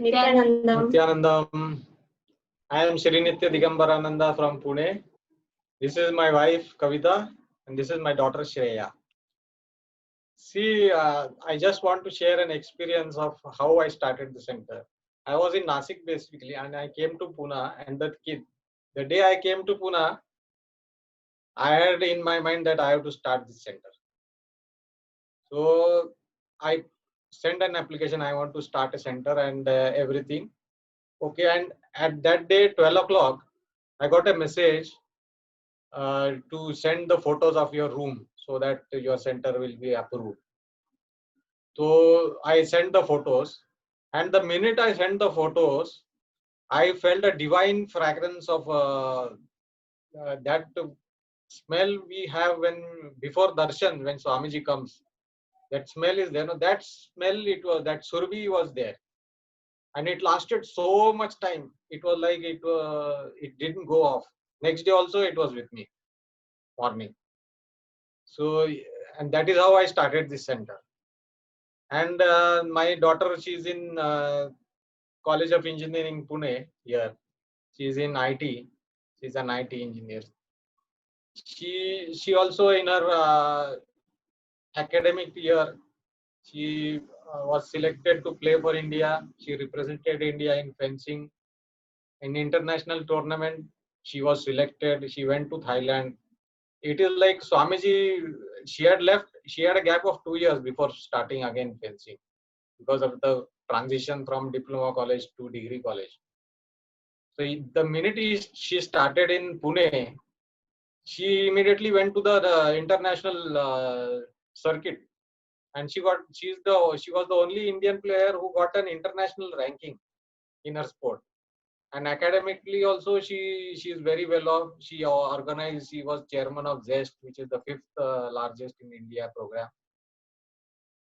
Nityanandam. Nityanandam. I am Shri Nitya Digambarananda from Pune. This is my wife Kavita and this is my daughter Shreya. See, I just want to share an experience of how I started the center. I was in Nasik basically and I came to Pune, and the day I came to Pune, I had in my mind that I have to start this center. So I sent an application, I want to start a center and everything. Okay, and at that day, 12 o'clock, I got a message to send the photos of your room so that your center will be approved. So I sent the photos, and the minute I sent the photos, I felt a divine fragrance of that smell we have when before darshan, when Swamiji comes. That smell is there. No, that smell, it was that surbi was there, and it lasted so much time. It was like it didn't go off. Next day also it was with me, morning. So, and that is how I started this center. And my daughter, she's in College of Engineering Pune here. She's in IT. She's an IT engineer. She also in her academic year, she was selected to play for India. She represented India in fencing. In international tournament, she was selected. She went to Thailand. It is like Swamiji, she had left, she had a gap of 2 years before starting again fencing because of the transition from diploma college to degree college. So the minute she started in Pune, she immediately went to the international circuit, and she was the only Indian player who got an international ranking in her sport. And academically also she is very well off. She was chairman of ZEST, which is the 5th largest in India program,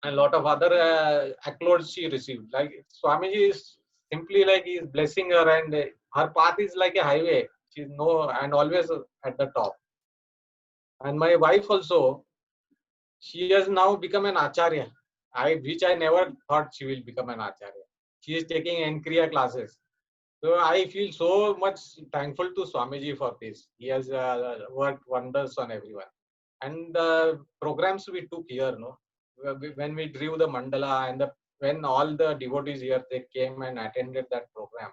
and a lot of other accolades she received. Like Swamiji is simply like he is blessing her, and her path is like a highway. She's and always at the top. And my wife also, she has now become an acharya, which I never thought she will become an acharya. She is taking Nkriya classes. So I feel so much thankful to Swamiji for this. He has worked wonders on everyone. And the programs we took here, no, when we drew the mandala and when all the devotees here, they came and attended that program.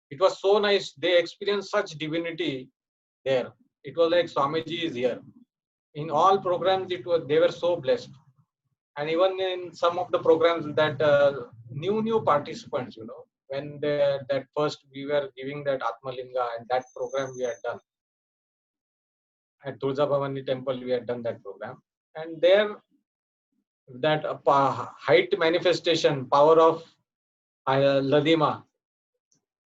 It was so nice. They experienced such divinity there. It was like Swamiji is here. In all programs, they were so blessed. And even in some of the programs that new participants, when that first we were giving that Atmalinga, and that program we had done at Tulsa Bhavani temple, we had done that program. And there, that height manifestation, power of Ladima,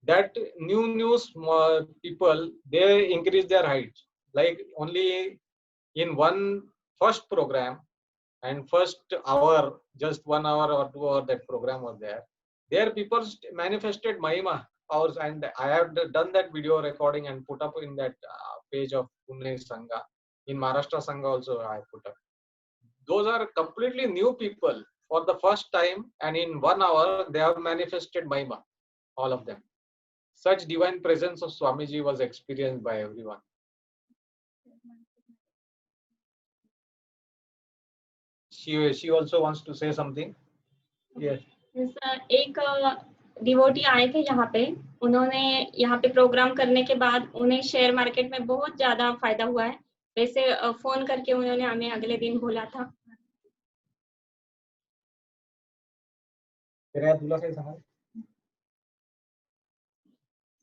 that new small people, they increase their height. Like only in one first program, and first hour, just 1 hour or 2 hour, that program was there. There people manifested Mahima powers, and I have done that video recording and put up in that page of Pune Sangha. In Maharashtra Sangha also I put up. Those are completely new people for the first time, and in 1 hour they have manifested Mahima, all of them. Such divine presence of Swamiji was experienced by everyone. She also wants to say something. Yes. एक devotee आए थे यहाँ पे, उन्होंने यहाँ पे programme करने के बाद उन्हें शेयर मार्केट में बहुत ज्यादा फायदा हुआ है. वैसे फोन करके उन्होंने हमें अगले दिन बोला था.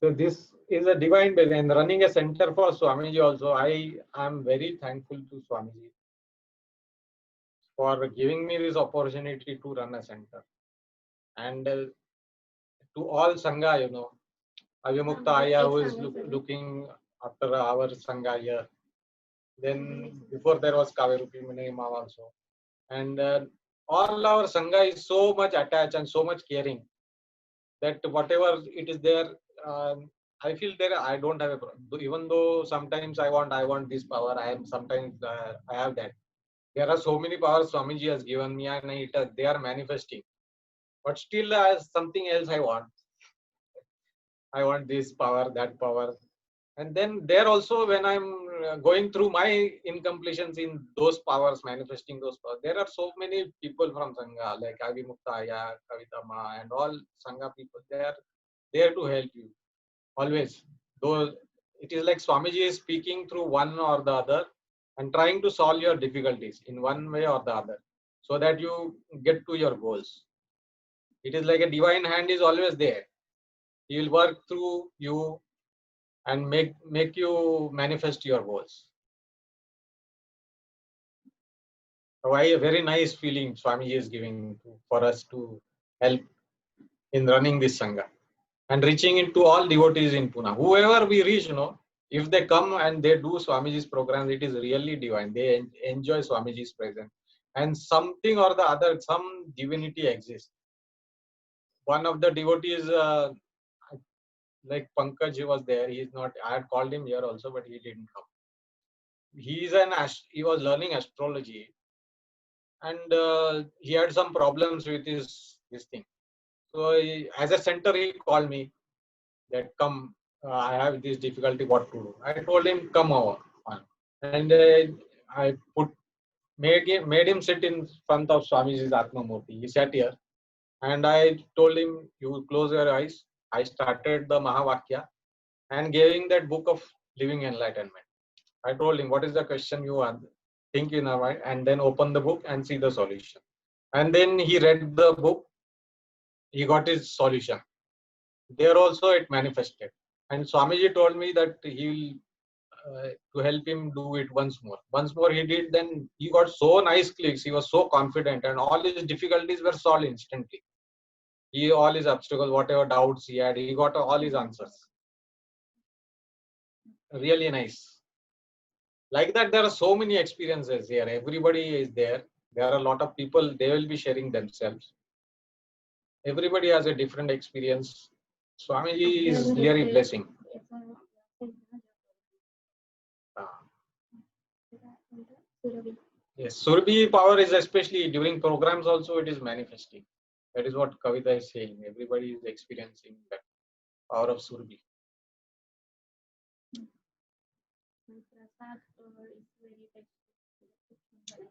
So this is a divine blessing, and running a center for Swamiji also. I am very thankful to Swamiji for giving me this opportunity to run a center. And to all Sangha, Avimukta Aya, who is looking after our Sangha here. Then before there was Kaverupi Minima also. And all our Sangha is so much attached and so much caring that whatever it is there, I feel there I don't have a problem. Even though sometimes I want this power, sometimes I have that. There are so many powers Swamiji has given me, and they are manifesting. but still something else I want. I want this power, that power. And then there also, when I'm going through my incompletions in those powers, manifesting those powers, there are so many people from Sangha, like Avimukta Aya, Kavita Ma, and all Sangha people. They are there to help you always. Though it is like Swamiji is speaking through one or the other and trying to solve your difficulties in one way or the other, so that you get to your goals. It is like a divine hand is always there. He will work through you and make you manifest your goals. Why a very nice feeling Swamiji is giving for us to help in running this Sangha and reaching into all devotees in Pune. Whoever we reach, if they come and they do Swamiji's programs, it is really divine. They enjoy Swamiji's presence. And something or the other, some divinity exists. One of the devotees, like Pankaj, he was there. He is not. I had called him here also, but he didn't come. He was learning astrology, and he had some problems with this thing. So as a center, he called me that come. I have this difficulty. What to do? I told him come over, and I made him sit in front of Swamiji's Atma Murti. He sat here, and I told him, "You close your eyes." I started the Mahavakya and giving that book of living enlightenment. I told him, what is the question you want? Think in a mind, and then open the book and see the solution. And then he read the book. He got his solution. There also it manifested. And Swamiji told me that he will, to help him do it once more. Once more he did, then he got so nice clicks. He was so confident, and all his difficulties were solved instantly. All his obstacles, whatever doubts he had, he got all his answers. Really nice. Like that, there are so many experiences here. Everybody is there. There are a lot of people. They will be sharing themselves. Everybody has a different experience. Swamiji is really blessing. Yes, Surabhi power is especially during programs also it is manifesting. That is what Kavita is saying. Everybody is experiencing that power of Surabhi.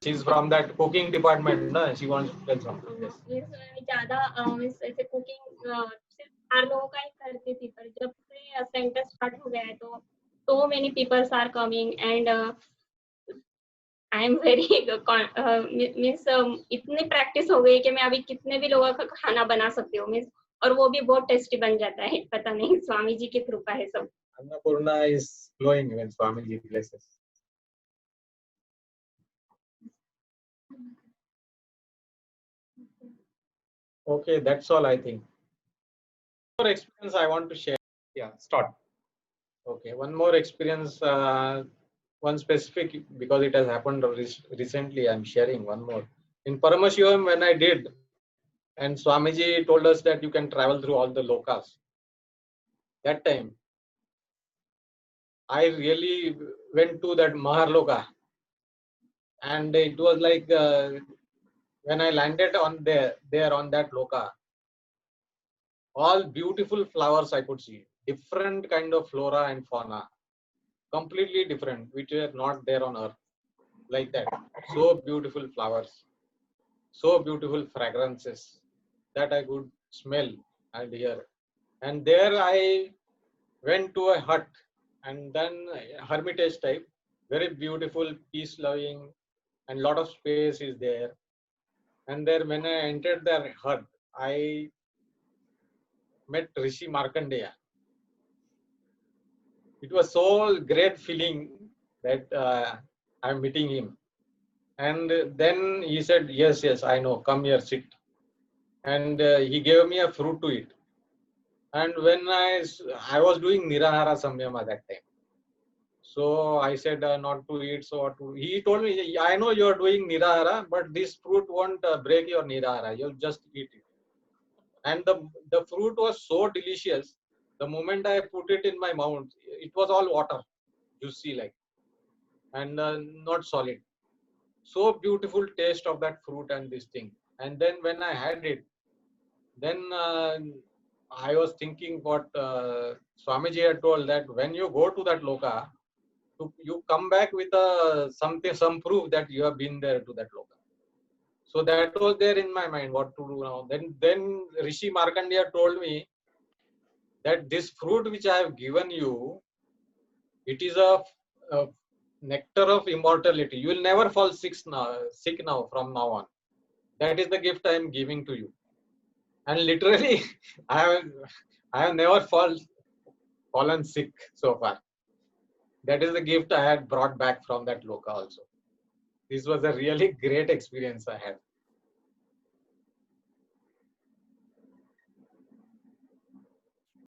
She's from that cooking department, no? She wants to tell something. Yes. ज़्यादा ऐसे cooking सिर्फ 4 लोगों का ही करती थी, पर जब से सेंटर स्टार्ट हो गया है तो so many people are coming and I am very means इतनी प्रैक्टिस हो गई कि मैं अभी कितने भी लोगों का खाना बना सकती हूँ मीन्स, और वो भी बहुत टेस्टी बन जाता है. पता नहीं, स्वामी जी की कृपा है सब. Annapurna is flowing when Swamiji blesses. Okay, that's all I think. One more experience I want to share. Yeah, start. Okay, one more experience, one specific, because it has happened recently, I'm sharing one more. In Paramashivam, when I did, and Swamiji told us that you can travel through all the lokas. That time, I really went to that Maharloka. And it was like, when I landed on there on that loka, all beautiful flowers I could see, different kind of flora and fauna, completely different, which were not there on earth, like that. So beautiful flowers, so beautiful fragrances that I could smell and hear. And there I went to a hut, and then hermitage type, very beautiful, peace loving, and lot of space is there. And there, when I entered their hut, I met Rishi Markandeya. It was so great feeling that I'm meeting him. And then he said, yes, I know, come here, sit. And he gave me a fruit to eat. And when I was doing Nirahara Samyama that time. So I said not to eat. He told me, I know you're doing Nirahara, but this fruit won't break your Nirahara. You'll just eat it. And the fruit was so delicious. The moment I put it in my mouth, it was all water, juicy like, and not solid. So beautiful taste of that fruit and this thing. And then when I had it, Then I was thinking what Swamiji had told, that when you go to that loka, you come back with some proof that you have been there to that loka. So that was there in my mind, what to do now. Then Rishi Markandeya told me that this fruit which I have given you, it is a nectar of immortality. You will never fall sick now from now on. That is the gift I am giving to you. And literally, I have never fallen sick so far. That is the gift I had brought back from that loka also. This was a really great experience I had.